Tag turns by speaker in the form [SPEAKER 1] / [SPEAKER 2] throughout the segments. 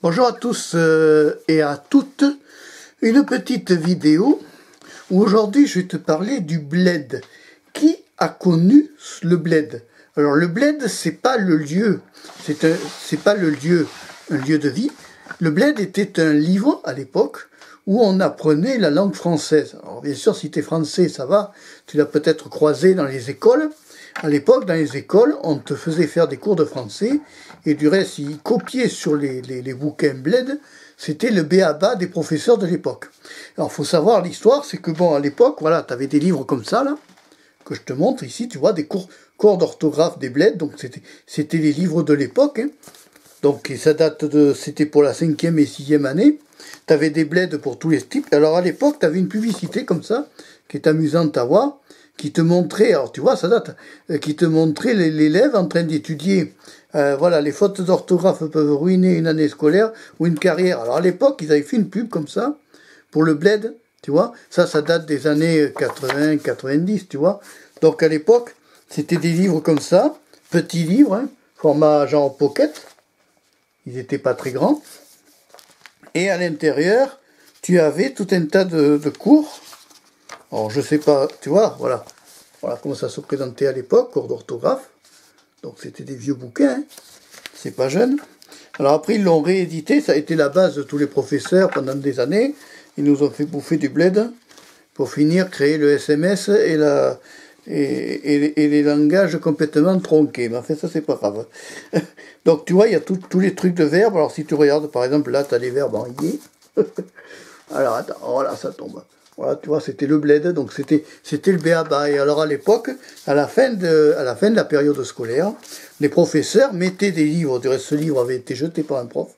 [SPEAKER 1] Bonjour à tous et à toutes, une petite vidéo où aujourd'hui je vais te parler du bled. Qui a connu le bled? Alors le bled, c'est pas le lieu, c'est pas le lieu, un lieu de vie. Le bled était un livre à l'époque où on apprenait la langue française. Alors bien sûr, si tu es français, ça va, tu l'as peut-être croisé dans les écoles. À l'époque, dans les écoles, on te faisait faire des cours de français, et du reste, ils copiaient sur les bouquins bled, c'était le b.a.-ba des professeurs de l'époque. Alors, faut savoir, l'histoire, c'est que bon, à l'époque, voilà, tu avais des livres comme ça, là, que je te montre ici, tu vois, des cours d'orthographe des bled, donc c'était les livres de l'époque, hein. Donc, ça date c'était pour la 5e et 6e année. Tu avais des bleds pour tous les types. Alors, à l'époque, tu avais une publicité comme ça, qui est amusante à voir, qui te montrait, alors tu vois, ça date, qui te montrait l'élève en train d'étudier, voilà, les fautes d'orthographe peuvent ruiner une année scolaire ou une carrière. Alors à l'époque, ils avaient fait une pub comme ça, pour le bled, tu vois, ça date des années 80, 90, tu vois. Donc à l'époque, c'était des livres comme ça, petits livres, hein, format genre pocket, ils n'étaient pas très grands, et à l'intérieur, tu avais tout un tas de cours. Alors, je sais pas, tu vois, voilà comment ça se présentait à l'époque, cours d'orthographe. Donc, c'était des vieux bouquins, hein. C'est pas jeune. Alors, après, ils l'ont réédité, ça a été la base de tous les professeurs pendant des années. Ils nous ont fait bouffer du bled pour finir, créer le SMS et les langages complètement tronqués. Mais enfin, ça, c'est pas grave. Donc, tu vois, il y a tous les trucs de verbes. Alors, si tu regardes, par exemple, là, tu as les verbes en yé. Alors, attends, voilà, ça tombe. Voilà, tu vois, c'était le bled, donc c'était le b.a.-ba. Et alors à l'époque, à la fin de la période scolaire, les professeurs mettaient des livres, du reste ce livre avait été jeté par un prof,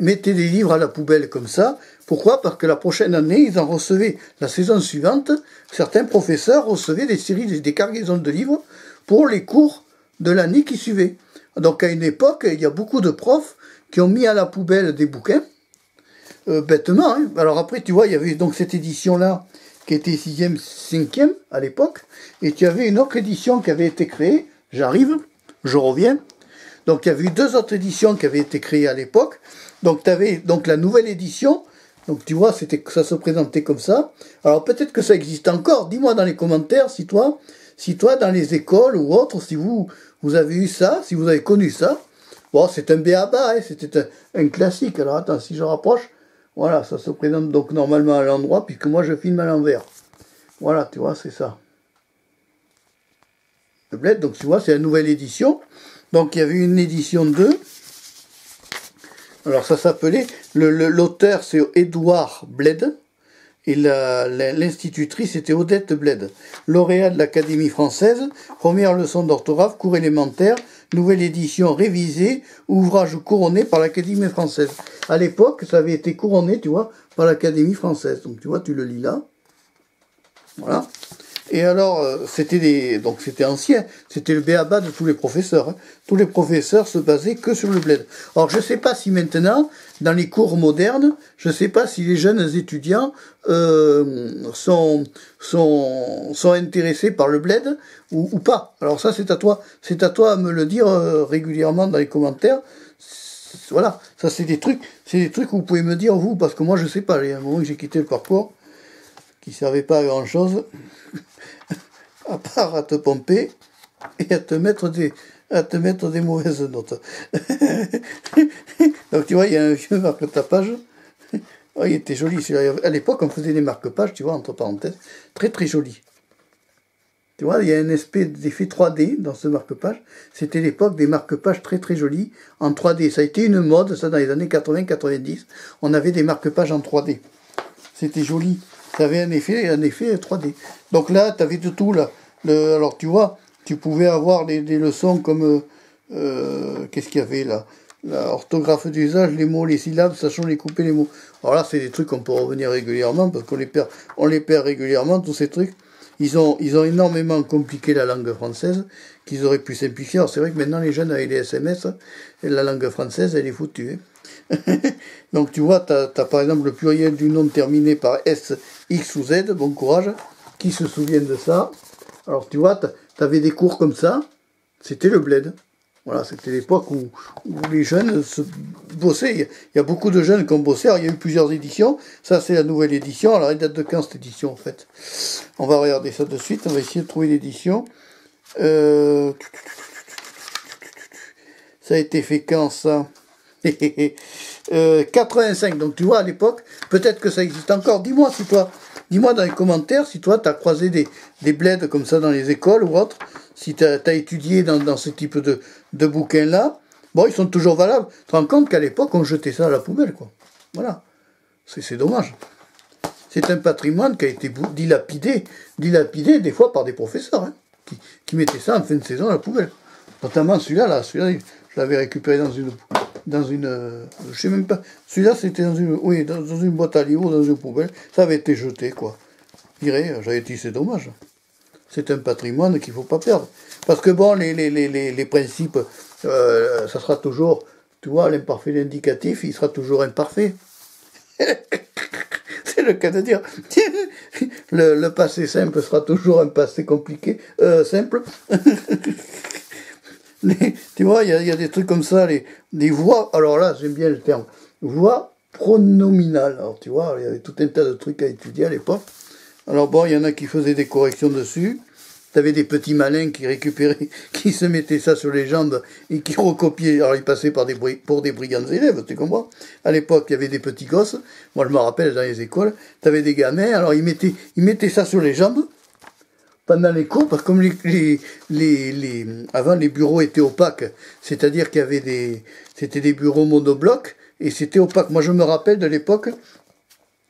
[SPEAKER 1] mettaient des livres à la poubelle comme ça. Pourquoi? Parce que la prochaine année, ils en recevaient, la saison suivante, certains professeurs recevaient des cargaisons de livres pour les cours de l'année qui suivait. Donc à une époque, il y a beaucoup de profs qui ont mis à la poubelle des bouquins, bêtement, hein. Alors après, tu vois, il y avait donc cette édition-là, qui était 6e, 5e à l'époque, et tu avais une autre édition qui avait été créée, j'arrive, je reviens, donc il y avait eu deux autres éditions qui avaient été créées à l'époque, donc tu avais donc la nouvelle édition, donc tu vois, ça se présentait comme ça. Alors peut-être que ça existe encore, dis-moi dans les commentaires si toi, dans les écoles ou autres, si vous avez eu ça, si vous avez connu ça. Bon, c'est un b.a.-ba, hein, c'était un classique. Alors attends, si je rapproche, voilà, ça se présente donc normalement à l'endroit, puisque moi je filme à l'envers. Voilà, tu vois, c'est ça. Le bled, donc tu vois, c'est la nouvelle édition. Donc il y avait une édition 2. Alors ça s'appelait, l'auteur c'est Édouard Bled, et l'institutrice était Odette Bled, lauréat de l'Académie française, première leçon d'orthographe, cours élémentaire, nouvelle édition révisée, ouvrage couronné par l'Académie française. À l'époque, ça avait été couronné, tu vois, par l'Académie française. Donc tu vois, tu le lis là. Voilà. Et alors, c'était ancien, c'était le b.a.-ba de tous les professeurs, hein. Tous les professeurs se basaient que sur le bled. Alors, je ne sais pas si maintenant, dans les cours modernes, je ne sais pas si les jeunes étudiants sont intéressés par le bled ou pas. Alors ça, c'est à toi à me le dire régulièrement dans les commentaires. Voilà, ça c'est des trucs que vous pouvez me dire vous, parce que moi je sais pas. Il y a un moment que j'ai quitté le parcours, qui servait pas à grand chose. À part à te pomper et à te mettre des mauvaises notes. Donc tu vois, il y a un vieux marque-tapage. Oh, il était joli. À l'époque, on faisait des marque-pages, tu vois, entre parenthèses, très très joli. Tu vois, il y a un espèce d'effet 3D dans ce marque-page. C'était l'époque des marque-pages très très jolis en 3D. Ça a été une mode, ça, dans les années 80-90. On avait des marque-pages en 3D. C'était joli. Ça avait un effet 3D. Donc là, tu avais de tout, là. Alors, tu vois, tu pouvais avoir des leçons comme... qu'est-ce qu'il y avait, là? La orthographe d'usage, les mots, les syllabes, sachant les couper, les mots. Alors là, c'est des trucs qu'on peut revenir régulièrement, parce qu'on les perd régulièrement, tous ces trucs. Ils ont énormément compliqué la langue française, qu'ils auraient pu simplifier. Alors c'est vrai que maintenant, les jeunes, avec les SMS, la langue française, elle est foutue, hein. Donc tu vois, t'as par exemple le pluriel du nom terminé par S, X ou Z, bon courage, qui se souviennent de ça. Alors tu vois, t'avais des cours comme ça, c'était le bled. Voilà, c'était l'époque où les jeunes se bossaient. Il y a beaucoup de jeunes qui ont bossé. Alors, il y a eu plusieurs éditions. Ça, c'est la nouvelle édition. Alors, elle date de quand, cette édition, en fait? On va regarder ça de suite. On va essayer de trouver l'édition. Ça a été fait quand, ça? 85. Donc, tu vois, à l'époque, peut-être que ça existe encore. Dis-moi si toi... Dis-moi dans les commentaires si toi, tu as croisé des bleds comme ça dans les écoles ou autres, si tu as étudié dans ce type de bouquins-là. Bon, ils sont toujours valables. Tu te rends compte qu'à l'époque, on jetait ça à la poubelle, quoi. Voilà. C'est dommage. C'est un patrimoine qui a été dilapidé des fois par des professeurs, hein, qui mettaient ça en fin de saison à la poubelle. Notamment celui-là, je l'avais récupéré dans une, je sais même pas, celui-là c'était dans une boîte à livres, dans une poubelle, ça avait été jeté, quoi. J'avais dit, c'est dommage. C'est un patrimoine qu'il faut pas perdre. Parce que bon, les principes, ça sera toujours, tu vois, l'imparfait, l'indicatif, il sera toujours imparfait. C'est le cas de dire. Le passé simple sera toujours un passé compliqué, simple. Tu vois, il y a des trucs comme ça, des voix, alors là, j'aime bien le terme, voix pronominales. Alors tu vois, il y avait tout un tas de trucs à étudier à l'époque. Alors bon, il y en a qui faisaient des corrections dessus. T'avais des petits malins qui récupéraient, qui se mettaient ça sur les jambes et qui recopiaient. Alors ils passaient pour des brigands élèves, tu comprends? À l'époque, il y avait des petits gosses. Moi, je me rappelle dans les écoles, t'avais des gamins. Alors ils mettaient ça sur les jambes pendant les cours, parce que comme avant les bureaux étaient opaques, c'est-à-dire qu'il y avait c'était des bureaux monoblocs et c'était opaque. Moi, je me rappelle de l'époque,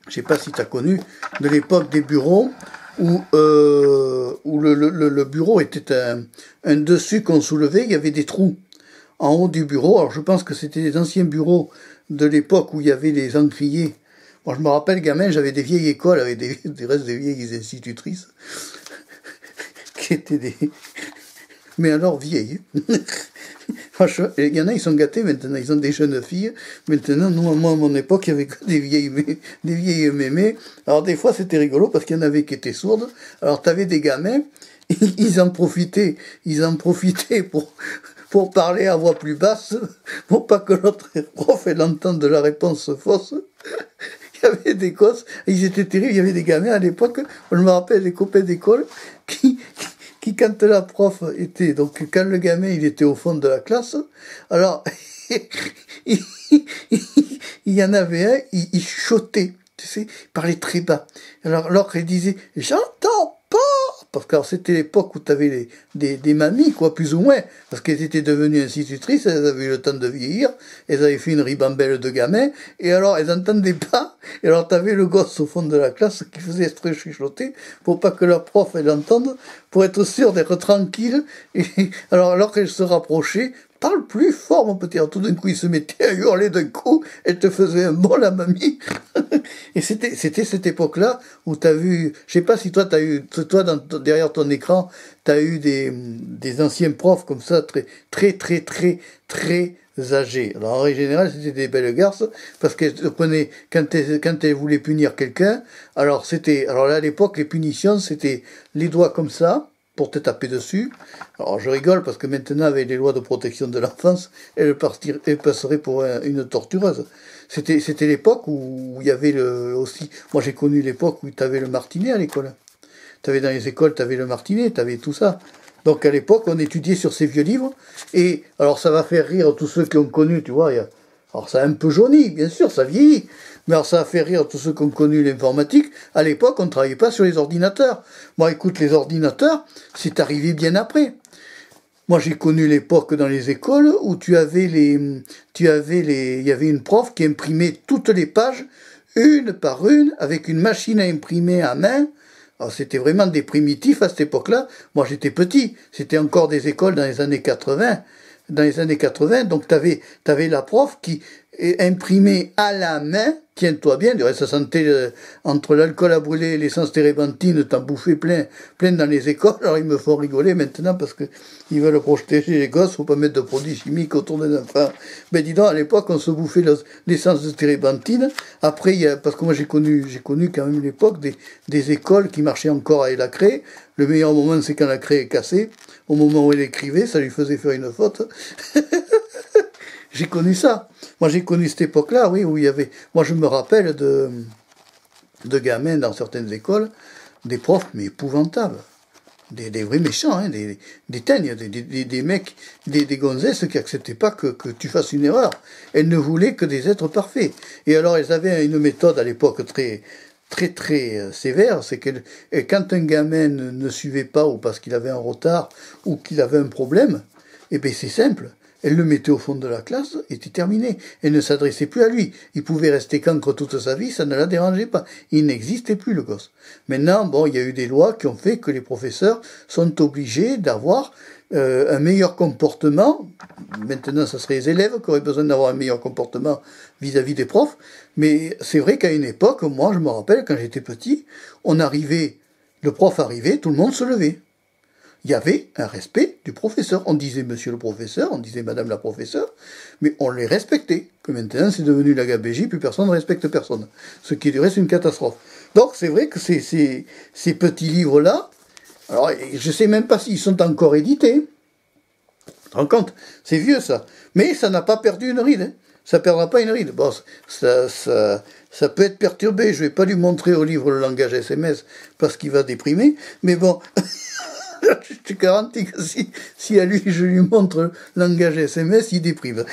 [SPEAKER 1] je sais pas si tu as connu, de l'époque des bureaux où le bureau était un dessus qu'on soulevait, il y avait des trous en haut du bureau. Alors je pense que c'était des anciens bureaux de l'époque où il y avait les encriers. Moi je me rappelle, gamin, j'avais des vieilles écoles avec des restes de vieilles institutrices qui étaient des... Mais alors vieilles. Franchement, il y en a, ils sont gâtés maintenant, ils ont des jeunes filles. Maintenant, nous, moi, à mon époque, il n'y avait que des vieilles mémés. Alors, des fois, c'était rigolo parce qu'il y en avait qui étaient sourdes. Alors, tu avais des gamins, ils en profitaient pour parler à voix plus basse, pour pas que l'autre prof ait l'entende de la réponse fausse. Il y avait des gosses, ils étaient terribles, il y avait des gamins à l'époque, je me rappelle des copains d'école qui, quand la prof était, donc quand le gamin il était au fond de la classe, alors il y en avait un, il chuchotait, tu sais, il parlait très bas. Alors l'autre il disait « J'entends pas !» Parce que c'était l'époque où tu avais des mamies, quoi, plus ou moins, parce qu'elles étaient devenues institutrices, elles avaient eu le temps de vieillir, elles avaient fait une ribambelle de gamins, et alors elles n'entendaient pas, et alors tu avais le gosse au fond de la classe qui faisait exprès chuchoter, pour pas que leur prof l'entende, pour être sûr d'être tranquille, et alors qu'elle se rapprochait, parle plus fort, mon petit. Alors, tout d'un coup, il se mettait à hurler d'un coup, elle te faisait un bon, la mamie. Et c'était cette époque-là où t'as vu, je sais pas si toi derrière ton écran, t'as eu des anciens profs comme ça, très âgés. Alors, en règle générale, c'était des belles garces, parce qu'elles prenaient, quand elles voulaient punir quelqu'un, alors là, à l'époque, les punitions, c'était les doigts comme ça, pour te taper dessus. Alors je rigole parce que maintenant avec les lois de protection de l'enfance, elle passerait pour une tortureuse. C'était l'époque où il y avait aussi, moi j'ai connu l'époque où tu avais le martinet à l'école. T'avais dans les écoles, tu avais le martinet, tu avais tout ça. Donc à l'époque, on étudiait sur ces vieux livres, et alors ça va faire rire tous ceux qui ont connu, tu vois, alors ça a un peu jauni, bien sûr, ça vieillit, mais alors ça a fait rire tous ceux qui ont connu l'informatique. À l'époque, on ne travaillait pas sur les ordinateurs. Moi, écoute, les ordinateurs, c'est arrivé bien après. Moi, j'ai connu l'époque dans les écoles où il y avait une prof qui imprimait toutes les pages, une par une, avec une machine à imprimer à main. Alors, c'était vraiment des primitifs à cette époque-là. Moi, j'étais petit. C'était encore des écoles dans les années 80. Donc t'avais la prof qui imprimait à la main, tiens-toi bien, du reste ça sentait entre l'alcool à brûler et l'essence térébenthine, t'en bouffais plein dans les écoles. Alors ils me font rigoler maintenant parce que ils veulent protéger les gosses, faut pas mettre de produits chimiques autour des enfants. Mais dis donc, à l'époque on se bouffait l'essence de térébenthine. Après, parce que moi j'ai connu quand même l'époque des écoles qui marchaient encore avec la craie. Le meilleur moment c'est quand la craie est cassée. au moment où elle écrivait, ça lui faisait faire une faute. J'ai connu ça. Moi, j'ai connu cette époque-là, oui, où il y avait... Moi, je me rappelle de gamins dans certaines écoles, des profs, mais épouvantables. Des vrais méchants, hein, des teignes, des mecs, des gonzesses qui acceptaient pas que tu fasses une erreur. Elles ne voulaient que des êtres parfaits. Et alors, elles avaient une méthode à l'époque très sévère, c'est que quand un gamin ne suivait pas, ou parce qu'il avait un retard, ou qu'il avait un problème, eh bien c'est simple. Elle le mettait au fond de la classe, et c'était terminé. Elle ne s'adressait plus à lui. Il pouvait rester cancre toute sa vie, ça ne la dérangeait pas. Il n'existait plus, le gosse. Maintenant, bon, il y a eu des lois qui ont fait que les professeurs sont obligés d'avoir un meilleur comportement. Maintenant, ça serait les élèves qui auraient besoin d'avoir un meilleur comportement vis-à-vis des profs. Mais c'est vrai qu'à une époque, moi, je me rappelle, quand j'étais petit, le prof arrivait, tout le monde se levait. Il y avait un respect du professeur. On disait monsieur le professeur, on disait madame la professeure, mais on les respectait. Que maintenant, c'est devenu la gabégie, plus personne ne respecte personne. Ce qui est du reste une catastrophe. Donc, c'est vrai que ces petits livres-là, alors, je sais même pas s'ils sont encore édités. Tu te rends compte? C'est vieux, ça. Mais ça n'a pas perdu une ride, hein. Ça perdra pas une ride. Bon, ça peut être perturbé. Je vais pas lui montrer au livre le langage SMS parce qu'il va déprimer. Mais bon, je te garantis que si à lui je lui montre le langage SMS, il déprime.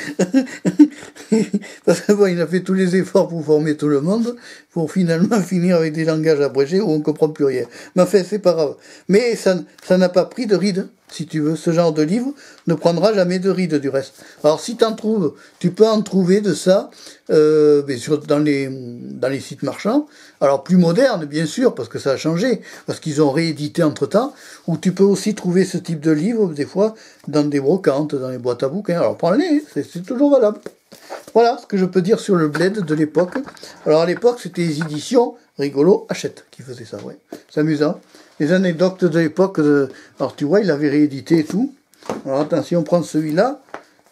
[SPEAKER 1] Parce que bon, il a fait tous les efforts pour former tout le monde, pour finalement finir avec des langages abrégés où on ne comprend plus rien. Mais enfin, c'est pas grave. Mais ça n'a pas pris de ride, si tu veux. Ce genre de livre ne prendra jamais de ride du reste. Alors si t'en trouves, tu peux en trouver de ça dans les sites marchands. Alors plus modernes, bien sûr, parce que ça a changé, parce qu'ils ont réédité entre-temps, ou tu peux aussi trouver ce type de livre, des fois, dans des brocantes, dans les boîtes à bouquins. Alors prends-les, c'est toujours valable. Voilà ce que je peux dire sur le bled de l'époque. Alors à l'époque, c'était les éditions Rigolo Hachette qui faisaient ça, ouais. C'est amusant. Les anecdotes de l'époque, alors tu vois, il avait réédité et tout. Alors attends, si on prend celui-là,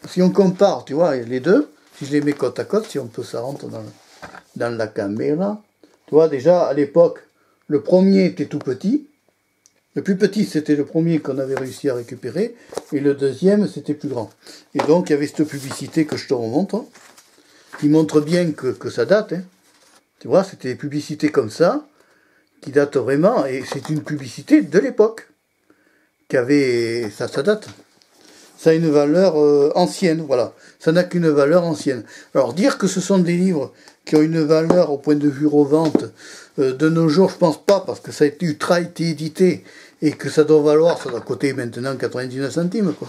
[SPEAKER 1] si on compare, tu vois, les deux, si je les mets côte à côte, si on peut, ça rentre dans la caméra. Tu vois, déjà, à l'époque, le premier était tout petit. Le plus petit, c'était le premier qu'on avait réussi à récupérer. Et le deuxième, c'était plus grand. Et donc, il y avait cette publicité que je te remontre, hein, qui montre bien que ça date. Hein. Tu vois, c'était des publicités comme ça, qui datent vraiment. Et c'est une publicité de l'époque. Ça date. Ça a une valeur ancienne, voilà. Ça n'a qu'une valeur ancienne. Alors, dire que ce sont des livres qui ont une valeur au point de vue revente, de nos jours, je pense pas, parce que ça a été ultra édité, et que ça doit coûter maintenant 99 centimes, quoi.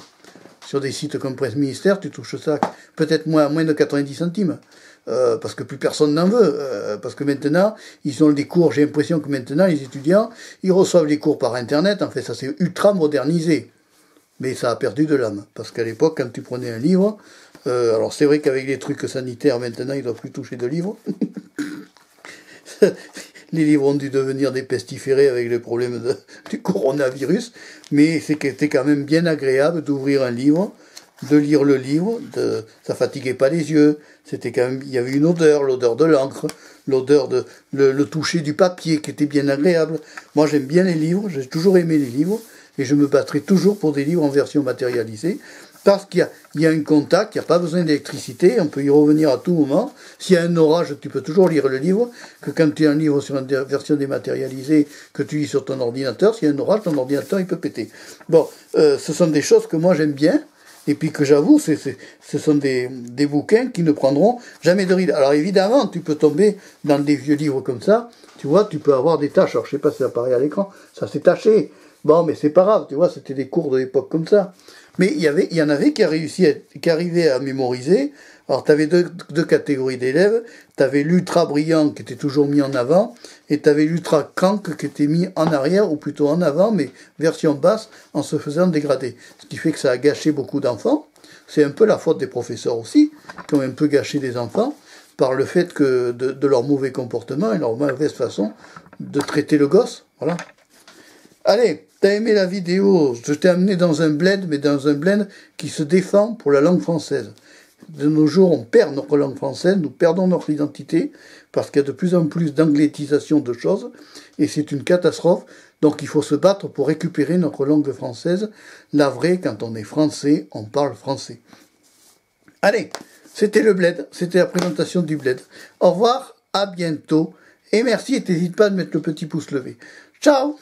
[SPEAKER 1] Sur des sites comme Presse Ministère, tu touches ça peut-être moins de 90 centimes. Parce que plus personne n'en veut. Parce que maintenant, ils ont des cours, j'ai l'impression que maintenant, les étudiants, ils reçoivent les cours par Internet. En fait, ça s'est ultra modernisé. Mais ça a perdu de l'âme. Parce qu'à l'époque, quand tu prenais un livre, alors c'est vrai qu'avec les trucs sanitaires, maintenant, ils ne doivent plus toucher de livres. Les livres ont dû devenir des pestiférés avec le problème du coronavirus. Mais c'était quand même bien agréable d'ouvrir un livre, de lire le livre, ça fatiguait pas les yeux. C'était quand même, il y avait une odeur, l'odeur de l'encre, l'odeur le toucher du papier qui était bien agréable. Moi, j'aime bien les livres, j'ai toujours aimé les livres. Et je me battrai toujours pour des livres en version matérialisée, parce qu'il y a un contact, il n'y a pas besoin d'électricité, on peut y revenir à tout moment. S'il y a un orage, tu peux toujours lire le livre, que quand tu as un livre sur une version dématérialisée, que tu lis sur ton ordinateur, s'il y a un orage, ton ordinateur il peut péter. Bon, ce sont des choses que moi j'aime bien, et puis que j'avoue, ce sont des bouquins qui ne prendront jamais de ride. Alors évidemment, tu peux tomber dans des vieux livres comme ça, tu vois, tu peux avoir des taches, alors je sais pas si ça apparaît à l'écran, ça s'est taché. Bon, mais c'est pas grave, tu vois, c'était des cours de l'époque comme ça. Mais il y en avait qui arrivaient à mémoriser. Alors, tu avais deux catégories d'élèves. Tu avais l'ultra brillant qui était toujours mis en avant, et tu avais l'ultra crank qui était mis en arrière, ou plutôt en avant, mais version basse, en se faisant dégrader. Ce qui fait que ça a gâché beaucoup d'enfants. C'est un peu la faute des professeurs aussi, qui ont un peu gâché des enfants, par le fait que de leur mauvais comportement et leur mauvaise façon de traiter le gosse. Voilà. Allez, t'as aimé la vidéo, je t'ai amené dans un bled, mais dans un bled qui se défend pour la langue française. De nos jours, on perd notre langue française, nous perdons notre identité, parce qu'il y a de plus en plus d'anglétisation de choses, et c'est une catastrophe. Donc il faut se battre pour récupérer notre langue française. Navré, quand on est français, on parle français. Allez, c'était le bled, c'était la présentation du bled. Au revoir, à bientôt, et merci, et n'hésite pas à mettre le petit pouce levé. Ciao!